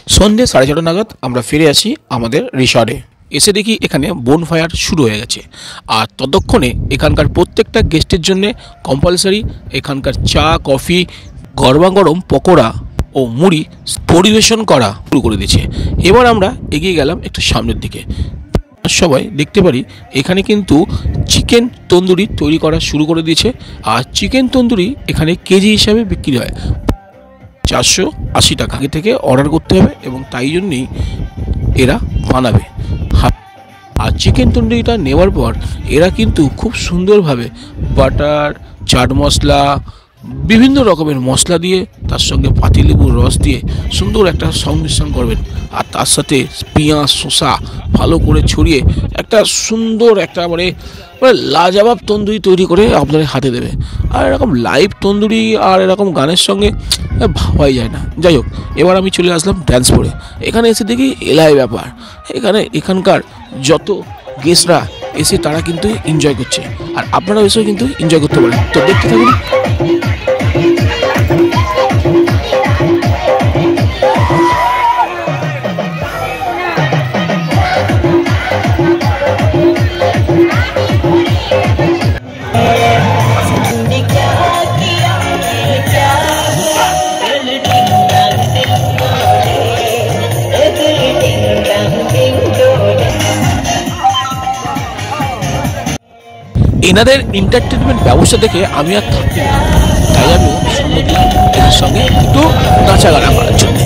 সন্ধ্যে 4:30 নাগাদ আমরা ফিরে আসি আমাদের রিসর্টে। এসে দেখি এখানে বোনফায়ার শুরু হয়ে গেছে। আর ততক্ষণে এখানকার প্রত্যেকটা গেস্টের জন্য কম্পালসারি এখানকার চা, কফি, গরমা গরম পকোড়া ও মুড়ি পরিবেশন করা শুরু করে দিয়েছে। এবার আমরা এগিয়ে গেলাম একটু সামনের দিকে। সবাই দেখতে পারি এখানে কিন্তু চিকেন তন্দুরি তৈরি করা শুরু করে দিয়েছে। আর চিকেন তন্দুরি এখানে কেজি হিসাবে বিক্রি হয় 480 টাকা। আগে থেকে অর্ডার করতে হবে এবং তাই জন্যই এরা বানাবে। আর চিকেন তন্দুরিটা নেওয়ার পর এরা কিন্তু খুব সুন্দরভাবে বাটার, চাট মশলা, বিভিন্ন রকমের মশলা দিয়ে তার সঙ্গে পাতিলেবুর রস দিয়ে সুন্দর একটা সংমিশ্রণ করবেন। আর তার সাথে পেঁয়াজ, শসা ভালো করে ছড়িয়ে একটা সুন্দর একটা মানে লাজবাব তন্দুরি তৈরি করে আপনাদের হাতে দেবে। আর এরকম লাইভ তন্দুরি আর এরকম গানের সঙ্গে ভাবাই যায় না। যাই হোক, এবার আমি চলে আসলাম ড্যান্স ফ্লোরে। এখানে এসে দেখি এলাই ব্যাপার। এখানকার যত গেস্টরা এসে তারা কিন্তু এনজয় করছে। আর আপনারাও এসেও কিন্তু এনজয় করতে পারেন। তো দেখতে থাকুন। এনাদের এন্টারটেনমেন্ট ব্যবস্থা দেখে আমি আর থাকতে না, তাই আমিও সম্মতি এদের সঙ্গে একটু নাচাগানা করার জন্য।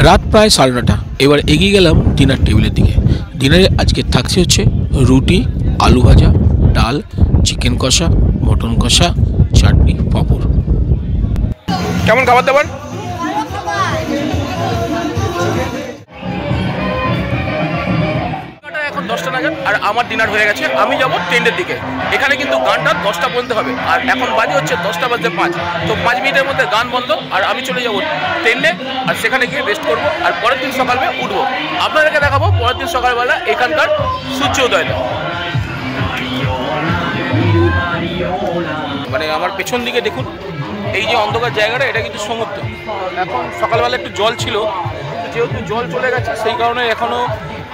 রাত প্রায় 9:30। এবার এগিয়ে গেলাম ডিনার টেবিলের দিকে। ডিনারে আজকে থাকছে হচ্ছে রুটি, আলু ভাজা, ডাল, চিকেন কষা, মটন কষা, চাটনি, পাঁপড়। কেমন খাবার দাবার? এখন 10টা নাগাদ আর আমার ডিনার হয়ে গেছে। আমি যাবো টেন্টের দিকে। এখানে কিন্তু গানটা 10টা পর্যন্ত হবে। আর এখন বাজে হচ্ছে 10:05। তো 5 মিনিটের মধ্যে গান বন্ধ। আর আমি চলে যাবো টেন্টে। আর সেখানে গিয়ে রেস্ট করবো। আর পরের দিন সকালবেলা উঠবো। আপনাদেরকে দেখাবো পরের দিন সকালবেলা এখানকার সূর্যোদয়টা। মানে আমার পেছন দিকে দেখুন, এই যে অন্ধকার জায়গাটা, এটা কিন্তু সমুদ্র। এখন সকালবেলা একটু জল ছিল, যেহেতু জল চলে গেছে সেই কারণে এখনও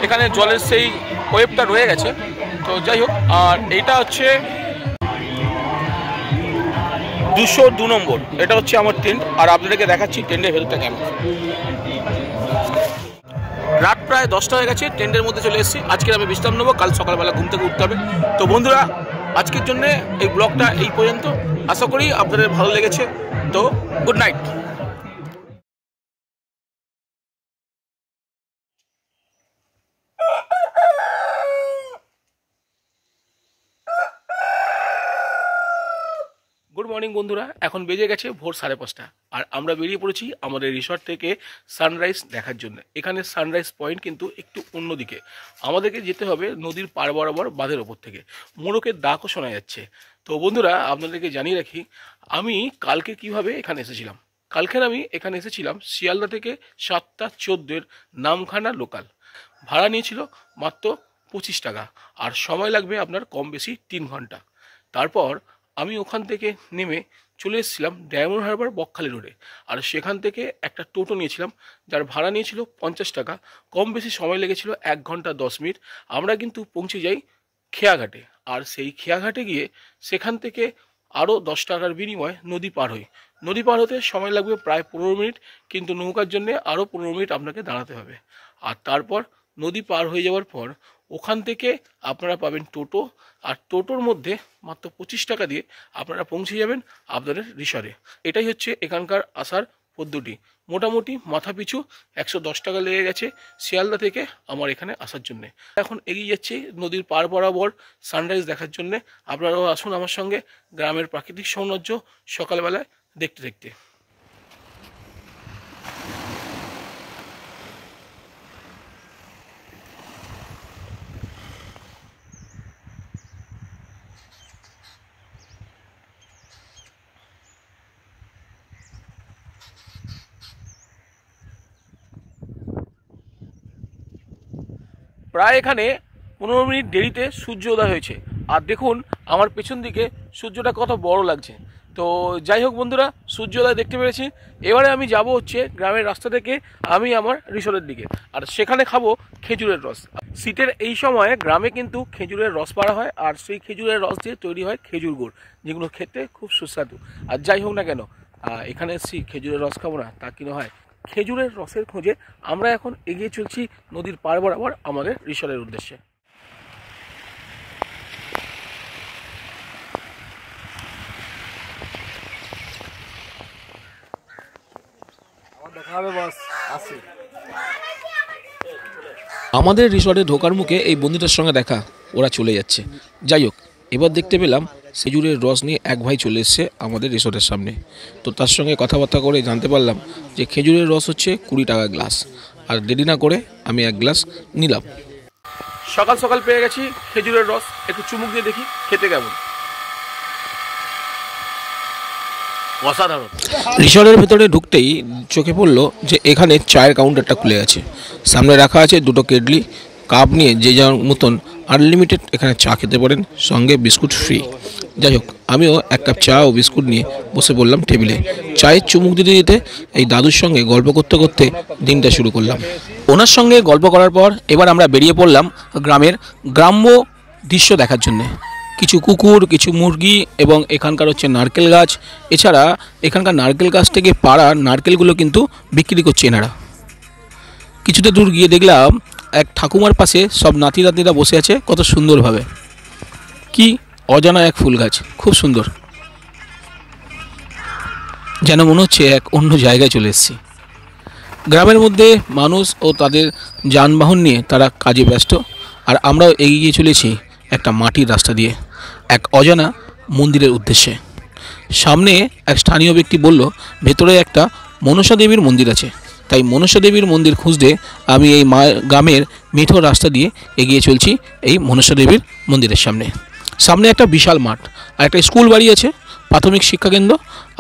এখানে জলের সেই ওয়েবটা রয়ে গেছে। তো যাই হোক, আর এইটা হচ্ছে 202 নম্বর। এটা হচ্ছে আমার টেন্ট। আর আপনাদেরকে দেখাচ্ছি টেন্টের হেলথটা কেমন। রাত প্রায় 10টা হয়ে গেছে। টেন্টের মধ্যে চলে এসেছি। আজকে আমি বিশ্রাম নেবো, কাল সকালবেলা ঘুম থেকে উঠতে হবে। তো বন্ধুরা, আজকের জন্য এই ব্লগটা এই পর্যন্ত। আশা করি আপনাদের ভালো লেগেছে। তো গুড নাইট। গুড মর্নিং বন্ধুরা, এখন বেজে গেছে ভোর 5:30। আর আমরা বেরিয়ে পড়েছি আমাদের রিসর্ট থেকে সানরাইজ দেখার জন্য। এখানে সানরাইজ পয়েন্ট কিন্তু একটু অন্যদিকে। আমাদেরকে যেতে হবে নদীর পার বরাবর বাঁধের ওপর থেকে। মোরকের ডাকও শোনা যাচ্ছে। তো বন্ধুরা, আপনাদেরকে জানিয়ে রাখি আমি কালকে কিভাবে এখানে এসেছিলাম। কালকে আমি এখানে এসেছিলাম শিয়ালদা থেকে 7:14 নামখানা লোকাল। ভাড়া নিয়েছিল মাত্র 25 টাকা। আর সময় লাগবে আপনার কম বেশি 3 ঘন্টা। তারপর আমি ওখান থেকে নেমে চলে এসেছিলাম ডায়মন্ড হারবার বকখালি রোডে। আর সেখান থেকে একটা টোটো নিয়েছিলাম, যার ভাড়া নিয়েছিল 50 টাকা। কম বেশি সময় লেগেছিল 1 ঘন্টা 10 মিনিট। আমরা কিন্তু পৌঁছে যাই খেয়াঘাটে। আর সেই খেয়াঘাটে গিয়ে সেখান থেকে আরও 10 টাকার বিনিময়ে নদী পার হই। নদী পার হতে সময় লাগবে প্রায় 15 মিনিট, কিন্তু নৌকার জন্যে আরও 15 মিনিট আপনাকে দাঁড়াতে হবে। আর তারপর নদী পার হয়ে যাওয়ার পর ওখান থেকে আপনারা পাবেন টোটো। আর টোটোর মধ্যে মাত্র 25 টাকা দিয়ে আপনারা পৌঁছে যাবেন আপনাদের রিসর্টে। এটাই হচ্ছে এখানকার আসার পদ্মটি। মোটামুটি মাথা পিছু 110 টাকা লেগে গেছে শিয়ালদা থেকে আমার এখানে আসার জন্যে। এখন এগিয়ে যাচ্ছি নদীর পার বরাবর সানরাইজ দেখার জন্যে। আপনারাও আসুন আমার সঙ্গে গ্রামের প্রাকৃতিক সৌন্দর্য সকালবেলায় দেখতে দেখতে। প্রায় এখানে 15 মিনিট দেরিতে সূর্য উদয় হয়েছে। আর দেখুন আমার পেছন দিকে সূর্যটা কত বড় লাগছে। তো যাই হোক বন্ধুরা, সূর্যোদয় দেখতে পেরেছি। এবারে আমি যাব হচ্ছে গ্রামের রাস্তা থেকে আমি আমার রিসোর্টের দিকে, আর সেখানে খাবো খেজুরের রস। শীতের এই সময়ে গ্রামে কিন্তু খেজুরের রস পাড়া হয়, আর সেই খেজুরের রস দিয়ে তৈরি হয় খেজুর গুড়, যেগুলো খেতে খুব সুস্বাদু। আর যাই হোক না কেন, এখানে এসেছি খেজুরের রস খাবো না তা কিনা হয়। খেজুরের রসের খোঁজে আমরা এখন এগিয়ে চলছি নদীর পার বরাবর আমাদের রিসোর্টের উদ্দেশ্যে। আমাদের রিসর্টে ঢোকার মুখে এই বন্ধুটার সঙ্গে দেখা, ওরা চলে যাচ্ছে। যাই হোক, এবার দেখতে পেলাম খেজুরের রস নিয়ে এক ভাই চলে এসছে আমাদের রিসর্টের সামনে। তো তার সঙ্গে কথাবার্তা করে জানতে পারলাম যে খেজুরের রস হচ্ছে 20 টাকা গ্লাস। আর দেরি না করে আমি এক গ্লাস নিলাম। সকাল সকাল পেয়ে গেছি খেজুরের রস, একটু চুমুক দিয়ে দেখি খেতে কেমন। অসাধারণ। রিসর্টের ভেতরে ঢুকতেই চোখে পড়লো যে এখানে চায়ের কাউন্টারটা খুলে গেছে। সামনে রাখা আছে 2টো কেটলি, কাপ নিয়ে যে যার মতন আনলিমিটেড এখানে চা খেতে পারেন, সঙ্গে বিস্কুট ফ্রি। যাই হোক, আমিও এক কাপ চা ও বিস্কুট নিয়ে বসে পড়লাম টেবিলে। চায়ের চুমুক দিতে দিতে এই দাদুর সঙ্গে গল্প করতে করতে দিনটা শুরু করলাম। ওনার সঙ্গে গল্প করার পর এবার আমরা বেরিয়ে পড়লাম গ্রামের গ্রাম্য দৃশ্য দেখার জন্যে। কিছু কুকুর, কিছু মুরগি এবং এখানকার হচ্ছে নারকেল গাছ। এছাড়া এখানকার নারকেল গাছ থেকে পাড়া নারকেলগুলো কিন্তু বিক্রি করছে এনারা। কিছুটা দূর গিয়ে দেখলাম এক ঠাকুমার পাশে সব নাতি নাতনিরা বসে আছে কত সুন্দরভাবে। কি অজানা এক ফুল গাছ, খুব সুন্দর, যেন মনে হচ্ছে এক অন্য জায়গায় চলে এসেছি। গ্রামের মধ্যে মানুষ ও তাদের যানবাহন নিয়ে তারা কাজে ব্যস্ত, আর আমরাও এগিয়ে চলেছি একটা মাটির রাস্তা দিয়ে এক অজানা মন্দিরের উদ্দেশ্যে। সামনে এক স্থানীয় ব্যক্তি বলল ভেতরে একটা মনসা দেবীর মন্দির আছে। তাই মনসা দেবীর মন্দির খুঁজতে আমি এই গ্রামের মিঠো রাস্তা দিয়ে এগিয়ে চলছি এই মনসা দেবীর মন্দিরের সামনে। সামনে একটা বিশাল মাঠ আর একটা স্কুল বাড়ি আছে, প্রাথমিক শিক্ষাকেন্দ্র।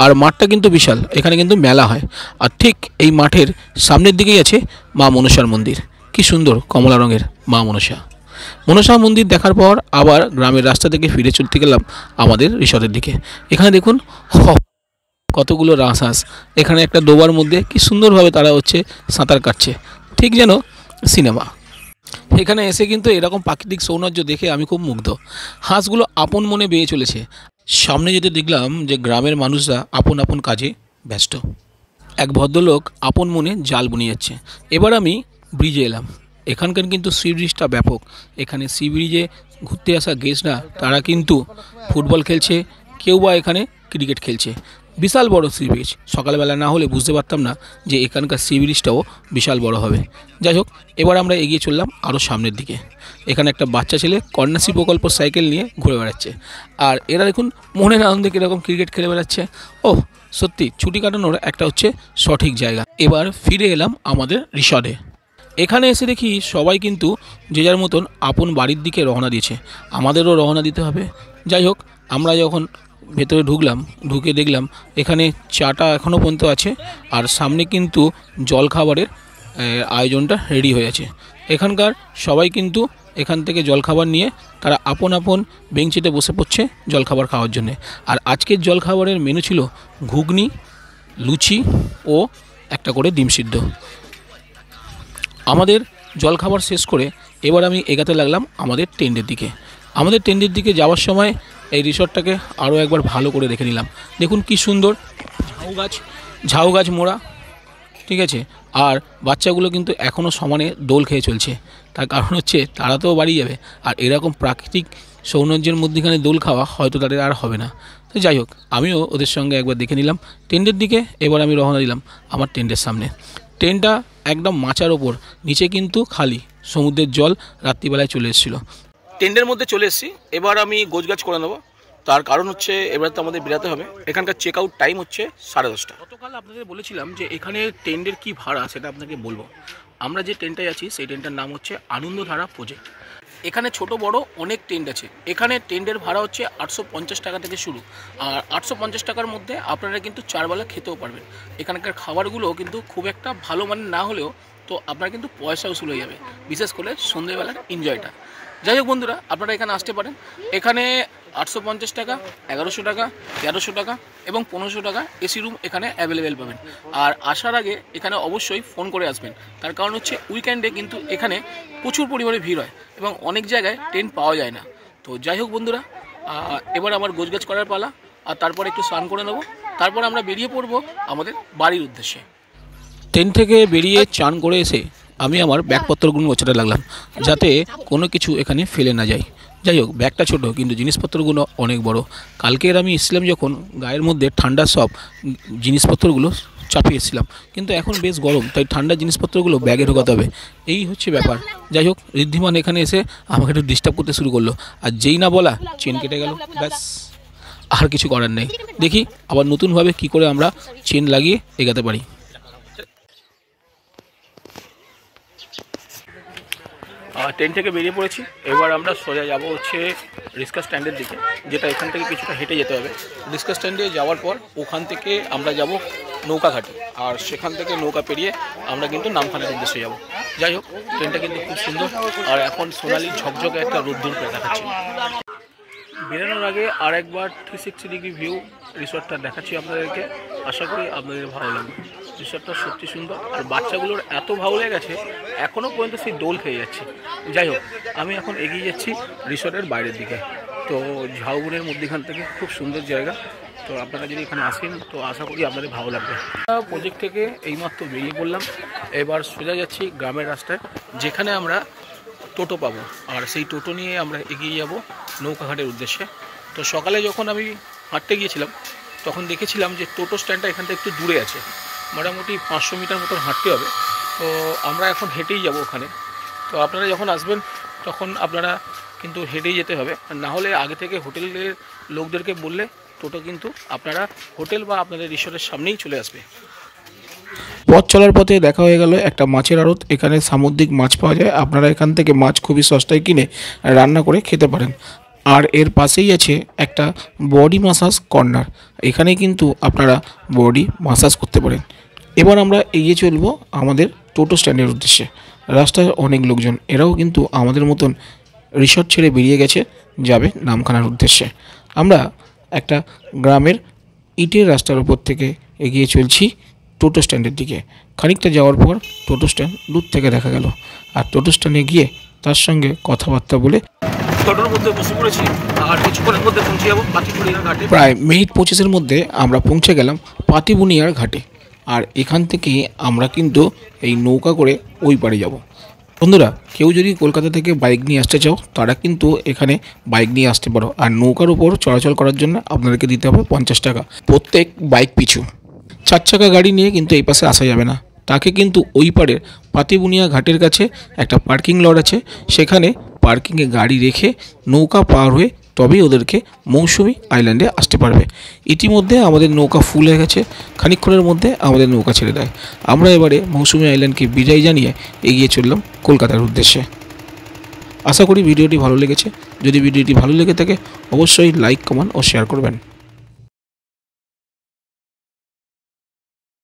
আর মাঠটা কিন্তু বিশাল, এখানে কিন্তু মেলা হয়। আর ঠিক এই মাঠের সামনের দিকেই আছে মা মনসার মন্দির। কি সুন্দর কমলা রঙের মা মনসা। মনসা মন্দির দেখার পর আবার গ্রামের রাস্তা থেকে ফিরে চলতে গেলাম আমাদের রিসর্টের দিকে। এখানে দেখুন কতগুলো রাজহাঁস, এখানে একটা ডোবার মধ্যে কি সুন্দরভাবে তারা হচ্ছে সাঁতার কাটছে, ঠিক যেন সিনেমা। এখানে এসে কিন্তু এরকম প্রাকৃতিক সৌন্দর্য দেখে আমি খুব মুগ্ধ। হাঁসগুলো আপন মনে বেয়ে চলেছে। সামনে যেতে দেখলাম যে গ্রামের মানুষরা আপন আপন কাজে ব্যস্ত। এক ভদ্রলোক আপন মনে জাল বুনিয়ে যাচ্ছে। এবার আমি ব্রিজে এলাম। এখানকার কিন্তু সি ব্রিজটা ব্যাপক। এখানে সি ব্রিজে ঘুরতে আসা গেস্টরা তারা কিন্তু ফুটবল খেলছে, কেউ বা এখানে ক্রিকেট খেলছে। বিশাল বড় সি ব্রিজ। সকালবেলা না হলে বুঝতে পারতাম না যে এখানকার সি ব্রিজটাও বিশাল বড় হবে। যাই হোক, এবার আমরা এগিয়ে চললাম আরও সামনের দিকে। এখানে একটা বাচ্চা ছেলে কন্যাশ্রী প্রকল্প সাইকেল নিয়ে ঘুরে বেড়াচ্ছে। আর এরা দেখুন মনের আনন্দে কীরকম ক্রিকেট খেলে বেড়াচ্ছে। ও সত্যি ছুটি কাটানোর একটা হচ্ছে সঠিক জায়গা। এবার ফিরে এলাম আমাদের রিসর্টে। এখানে এসে দেখি সবাই কিন্তু যে যার মতন আপন বাড়ির দিকে রওনা দিয়েছে, আমাদেরও রওনা দিতে হবে। যাই হোক, আমরা যখন ভেতরে ঢুকে দেখলাম এখানে চাটা এখনও পর্যন্ত আছে, আর সামনে কিন্তু জলখাবারের আয়োজনটা রেডি হয়ে আছে। এখানকার সবাই কিন্তু এখান থেকে জলখাবার নিয়ে তারা আপন আপন বেঞ্চিতে বসে পড়ছে জলখাবার খাওয়ার জন্যে। আর আজকের জলখাবারের মেনু ছিল ঘুগনি, লুচি ও একটা করে ডিম সিদ্ধ। আমাদের জলখাবার শেষ করে এবার আমি এগাতে লাগলাম আমাদের টেন্টের দিকে। আমাদের টেন্টের দিকে যাওয়ার সময় এই রিসর্টটাকে আরও একবার ভালো করে দেখে নিলাম। দেখুন কি সুন্দর ঝাউ গাছ মোড়া, ঠিক আছে। আর বাচ্চাগুলো কিন্তু এখনও সমানে দোল খেয়ে চলছে, তার কারণ হচ্ছে তারা তো বাড়ি যাবে, আর এরকম প্রাকৃতিক সৌন্দর্যের মধ্যেখানে দোল খাওয়া হয়তো তাদের আর হবে না। তো যাই হোক, আমিও ওদের সঙ্গে একবার দেখে নিলাম টেন্টের দিকে। এবার আমি রওনা দিলাম আমার টেন্টের সামনে। ট্রেনটা একদম মাচার ওপর, নিচে কিন্তু খালি, সমুদ্রের জল রাত্রিবেলায় চলে এসেছিলো। টেন্টের মধ্যে চলে এসেছি, এবার আমি গোছগাছ করে নেবো। তার কারণ হচ্ছে এবার তো আমাদের বেরাতে হবে। এখানকার চেক আউট টাইম হচ্ছে 10:30। গতকাল আপনাদের বলেছিলাম যে এখানে টেন্টের কী ভাড়া সেটা আপনাকে বলবো। আমরা যে টেন্টটায় আছি সেই টেন্টটার নাম হচ্ছে আনন্দধারা প্রজেক্ট। এখানে ছোট বড় অনেক টেন্ট আছে। এখানে টেন্টের ভাড়া হচ্ছে 850 টাকা থেকে শুরু, আর 850 টাকার মধ্যে আপনারা কিন্তু 4 বেলা খেতেও পারবেন। এখানকার খাবারগুলো কিন্তু খুব একটা ভালো মানের না হলেও তো আপনার কিন্তু পয়সা উসুল হয়ে যাবে, বিশেষ করে সন্ধ্যেবেলার এনজয়টা। যাই হোক বন্ধুরা, আপনারা এখানে আসতে পারেন। এখানে 850 টাকা, 1100 টাকা, 1300 টাকা এবং 1500 টাকা এসি রুম এখানে অ্যাভেলেবেল পাবেন। আর আসার আগে এখানে অবশ্যই ফোন করে আসবেন, তার কারণ হচ্ছে উইকেন্ডে কিন্তু এখানে প্রচুর পরিমাণে ভিড় হয় এবং অনেক জায়গায় টেন্ট পাওয়া যায় না। তো যাই হোক বন্ধুরা, এবার আমার গোছগাছ করার পালা, আর তারপর একটু স্নান করে নেব, তারপর আমরা বেরিয়ে পড়ব আমাদের বাড়ির উদ্দেশ্যে। টেন্ট থেকে বেরিয়ে চান করে এসে আমি আমার ব্যাগপত্রগুলো গোছাতে লাগলাম, যাতে কোনো কিছু এখানে ফেলে না যায়। যাই হোক, ব্যাগটা ছোট কিন্তু জিনিসপত্রগুলো অনেক বড়। কালকের আমি এসেছিলাম যখন, গায়ের মধ্যে ঠান্ডার সব জিনিসপত্রগুলো চাপিয়ে এসেছিলাম, কিন্তু এখন বেশ গরম, তাই ঠান্ডা জিনিসপত্রগুলো ব্যাগে ঢোকাতে হবে, এই হচ্ছে ব্যাপার। যাই হোক, ঋদ্ধিমান এখানে এসে আমাকে একটু ডিস্টার্ব করতে শুরু করলো, আর যেই না বলা চেন কেটে গেল, ব্যাস আর কিছু করার নেই। দেখি আবার নতুনভাবে কি করে আমরা চেন লাগিয়ে এগাতে পারি। ট্রেন থেকে বেরিয়ে পড়েছি, এবার আমরা সোজা যাব হচ্ছে রিক্সা স্ট্যান্ডের দিকে, যেটা এখান থেকে কিছুটা হেঁটে যেতে হবে। রিক্সা স্ট্যান্ডে যাওয়ার পর ওখান থেকে আমরা যাব নৌকাঘাটে, আর সেখান থেকে নৌকা পেরিয়ে আমরা কিন্তু নামখানার উদ্দেশ্যে যাব। যাই হোক, ট্রেনটা কিন্তু খুব সুন্দর, আর এখন সোনালি ঝকঝকে একটা রোদ্দুর করে দেখাচ্ছে। বেরোনোর আগে আর একবার 360 ডিগ্রি ভিউ রিসর্টটা দেখাচ্ছি আপনাদেরকে, আশা করি আপনাদের ভালো লাগবে। রিসর্টটা সত্যি সুন্দর, আর বাচ্চাগুলোর এত ভালো লেগেছে এখনও পর্যন্ত সেই দোল খেয়ে যাচ্ছে। যাই হোক, আমি এখন এগিয়ে যাচ্ছি রিসর্টের বাইরের দিকে। তো ঝাউবনের মধ্যখান থেকে খুব সুন্দর জায়গা, তো আপনারা যদি এখানে আসেন তো আশা করি আপনাদের ভালো লাগবে। প্রজেক্ট থেকে এইমাত্র বেরিয়ে পড়লাম, এবার সোজা যাচ্ছি গ্রামের রাস্তায়, যেখানে আমরা টোটো পাবো, আর সেই টোটো নিয়ে আমরা এগিয়ে যাব নৌকাঘাটের উদ্দেশ্যে। তো সকালে যখন আমি হাঁটতে গিয়েছিলাম তখন দেখেছিলাম যে টোটো স্ট্যান্ডটা এখান থেকে একটু দূরে আছে, মোটামুটি 500 মিটার মতন হাঁটতে হবে। তো আমরা এখন হেঁটেই যাব ওখানে। তো আপনারা যখন আসবেন তখন আপনারা কিন্তু হেঁটেই যেতে হবে, না হলে আগে থেকে হোটেলের লোকদেরকে বললে টোটো কিন্তু আপনারা হোটেল বা আপনাদের রিসর্টের সামনেই চলে আসবে। পথ চলার পথে দেখা হয়ে গেল একটা মাছের আড়ত। এখানে সামুদ্রিক মাছ পাওয়া যায়, আপনারা এখান থেকে মাছ খুবই সস্তায় কিনে রান্না করে খেতে পারেন। আর এর পাশেই আছে একটা বডি মাসাজ কর্নার, এখানে কিন্তু আপনারা বডি মাসাজ করতে পারেন। এবার আমরা এগিয়ে চলবো আমাদের টোটো স্ট্যান্ডের উদ্দেশ্যে। রাস্তায় অনেক লোকজন, এরাও কিন্তু আমাদের মতন রিসর্ট ছেড়ে বেরিয়ে গেছে, যাবে নামখানার উদ্দেশ্যে। আমরা একটা গ্রামের ইটের রাস্তার উপর থেকে এগিয়ে চলছি টোটো স্ট্যান্ডের দিকে। খানিকটা যাওয়ার পর টোটো স্ট্যান্ড দূর থেকে দেখা গেল, আর টোটো স্ট্যান্ডে গিয়ে তার সঙ্গে কথাবার্তা বলে টোটোর মধ্যে বসে পড়েছি, আর কিছুক্ষণের মধ্যে পৌঁছে যাবো পাতিবুনিয়ার ঘাটে। প্রায় মিনিট 25-এর মধ্যে আমরা পৌঁছে গেলাম পাতিবুনিয়ার ঘাটে, আর এখান থেকে আমরা কিন্তু এই নৌকা করে ওই পারে যাব। বন্ধুরা, কেউ যদি কলকাতা থেকে বাইক নিয়ে আসতে চাও তারা কিন্তু এখানে বাইক নিয়ে আসতে পারো, আর নৌকার উপর চলাচল করার জন্য আপনাদেরকে দিতে হবে 50 টাকা প্রত্যেক বাইক পিছু। 4 চাকা গাড়ি নিয়ে কিন্তু এই পাশে আসা যাবে না, তাকে কিন্তু ওই পারের পাতিবুনিয়া ঘাটের কাছে একটা পার্কিং লট আছে, সেখানে পার্কিংয়ে গাড়ি রেখে নৌকা পার হয়ে তবেই ওদেরকে মৌসুমী আইল্যান্ডে আসতে পারবে। ইতিমধ্যে আমাদের নৌকা ফুল হয়ে গেছে, খানিকক্ষণের মধ্যে আমাদের নৌকা ছেড়ে দেয়। আমরা এবারে মৌসুমী আইল্যান্ডকে বিদায় জানিয়ে এগিয়ে চললাম কলকাতার উদ্দেশ্যে। আশা করি ভিডিওটি ভালো লেগেছে। যদি ভিডিওটি ভালো লেগে থাকে অবশ্যই লাইক, কমেন্ট ও শেয়ার করবেন।